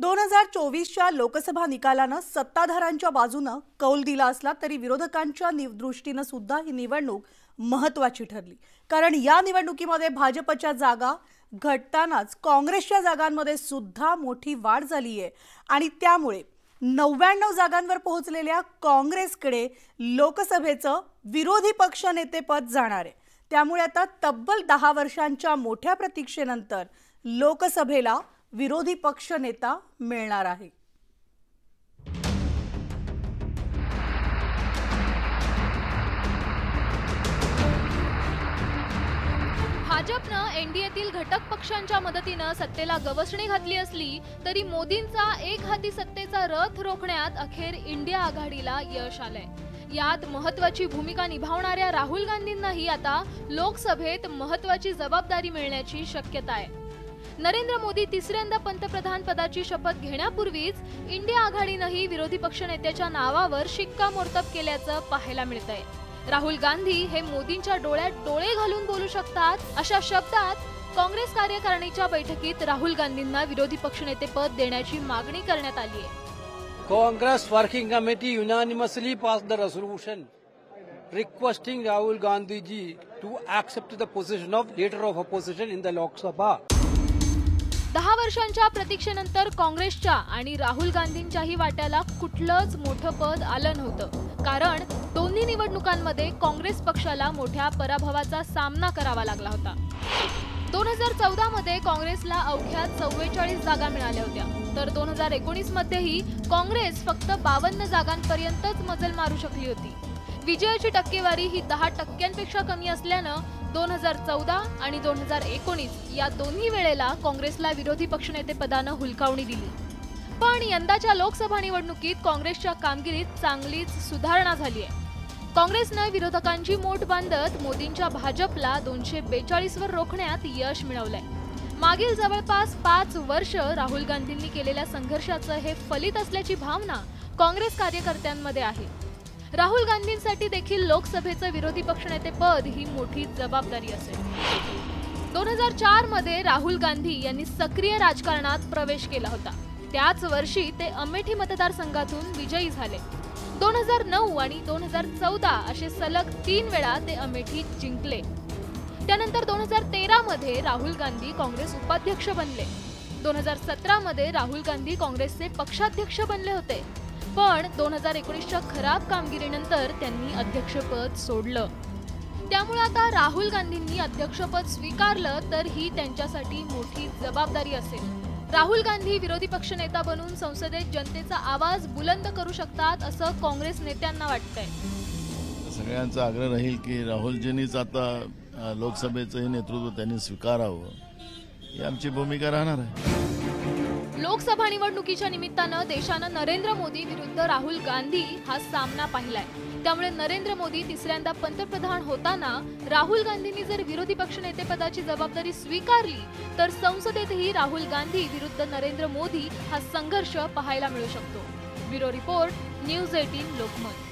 2024च्या लोकसभा निकालानं सत्ताधाऱ्यांच्या बाजूनं कौल दिला असला तरी विरोधकांच्या दृष्टीनं सुद्धा ही निवडणूक महत्त्वाची ठरली। कारण या निवडणुकीमध्ये भाजपच्या जागा घटतानाच काँग्रेसच्या जागांमध्ये सुद्धा मोठी वाढ झाली आहे आणि त्यामुळे 99 जागांवर पोहोचलेल्या काँग्रेसकडे लोकसभेचं विरोधी पक्षनेतेपद जाणार आहे। त्यामुळे आता तब्बल 10 वर्षांच्या मोठ्या प्रतीक्षेनंतर लोकसभेला विरोधी पक्ष नेता मिळणार आहे। भाजपनं एनडीएतील घटक पक्षांच्या मदतीनं सत्तेला गवसणी घातली असली तरी मोदींचा एक हाती सत्तेचा रथ रोखण्यात अखेर इंडिया आघाडीला यश आलंय। यात महत्त्वाची भूमिका निभावणाऱ्या राहुल गांधींनाही आता लोकसभेत महत्त्वाची जबाबदारी मिळण्याची शक्यता आहे। नरेंद्र मोदी तिसऱ्यांदा पंतप्रधान पदाची शपथ घेण्यापूर्वीच इंडिया आघाडीनेही विरोधी पक्षनेत्याच्या नावावर शिक्कामोर्तब केल्याचं पाहायला मिळतंय। राहुल गांधी हे मोदींच्या डोळ्यात डोळे घालून बोलू शकतात अशा शब्दात काँग्रेस कार्यकारिणीच्या बैठकीत राहुल गांधींना विरोधी पक्षनेतेपद देण्याची मागणी करण्यात आली आहे। Congress Working Committee unanimously passed the resolution requesting Rahul Gandhi ji to accept the position of leader of opposition in the Lok Sabha. 10 वर्षांच्या प्रतीक्षेनंतर काँग्रेसच्या आणि राहुल गांधींच्याही वाट्याला कुठलंच मोठं पद आलं नव्हतं। कारण दोन्ही निवडणुकांमध्ये काँग्रेस पक्षाला मोठ्या पराभवाचा सामना करावा लागला होता। 2014 मध्ये काँग्रेसला अवघ्या 44 जागा मिळाल्या होत्या, तर 2019 मध्येही काँग्रेस फक्त 52 जागांपर्यंतच मजल मारू शकली होती। विजयाची टक्केवारी ही 10% कमी असल्यानं 2014 आणि 2019 या दोन्ही वेळेला काँग्रेसला विरोधी पक्षनेतेपदानं हुलकावणी दिली। पण यंदाच्या लोकसभा निवडणुकीत काँग्रेसच्या कामगिरीत चांगलीच सुधारणा झाली आहे। काँग्रेसनं विरोधकांची मोठ बांधत मोदींच्या भाजपला 242 वर रोखण्यात यश मिळवलंय। मागील जवळपास 5 वर्ष राहुल गांधींनी केलेल्या संघर्षाचं हे फलित असल्याची भावना काँग्रेस कार्यकर्त्यांमध्ये आहे। राहुल गांधींसाठी देखील लोकसभेचं विरोधी पक्षनेतेपद ही मोठी जबाबदारी असेल। 2004 मध्ये राहुल गांधी यांनी सक्रिय राजकारणात प्रवेश केला होता। त्याच वर्षी ते अमेठी मतदारसंघातून विजयी झाले। 2009 आणि 2014 असे सलग 3 वेळा ते अमेठीत जिंकले। त्यानंतर 2013 मध्ये राहुल गांधी काँग्रेस उपाध्यक्ष बनले। 2017 मध्ये राहुल गांधी काँग्रेसचे पक्षाध्यक्ष बनले होते, पण 2019च्या खराब कामगिरीनंतर त्यांनी अध्यक्षपद सोडलं। त्यामुळे आता राहुल गांधींनी अध्यक्षपद स्वीकारलं तर ही त्यांच्यासाठी मोठी जबाबदारी असेल। राहुल गांधी विरोधी पक्षनेता बनून संसदेत जनतेचा आवाज बुलंद करू शकतात असं काँग्रेस नेत्यांना वाटतंय। सगळ्यांचा आग्रह राहील की राहुलजींनीच आता लोकसभेचं नेतृत्व त्यांनी स्वीकारावं, ही आमची भूमिका राहणार आहे। लोकसभा निवडणुकीच्या निमित्तानं देशानं नरेंद्र मोदी विरुद्ध राहुल गांधी हा सामना पाहिलाय। त्यामुळे नरेंद्र मोदी तिसऱ्यांदा पंतप्रधान होताना राहुल गांधींनी जर विरोधी पक्षनेतेपदाची जबाबदारी स्वीकारली तर संसदेतही राहुल गांधी विरुद्ध नरेंद्र मोदी हा संघर्ष पाहायला मिळू शकतो। Bureau report, news 18 Lokmat.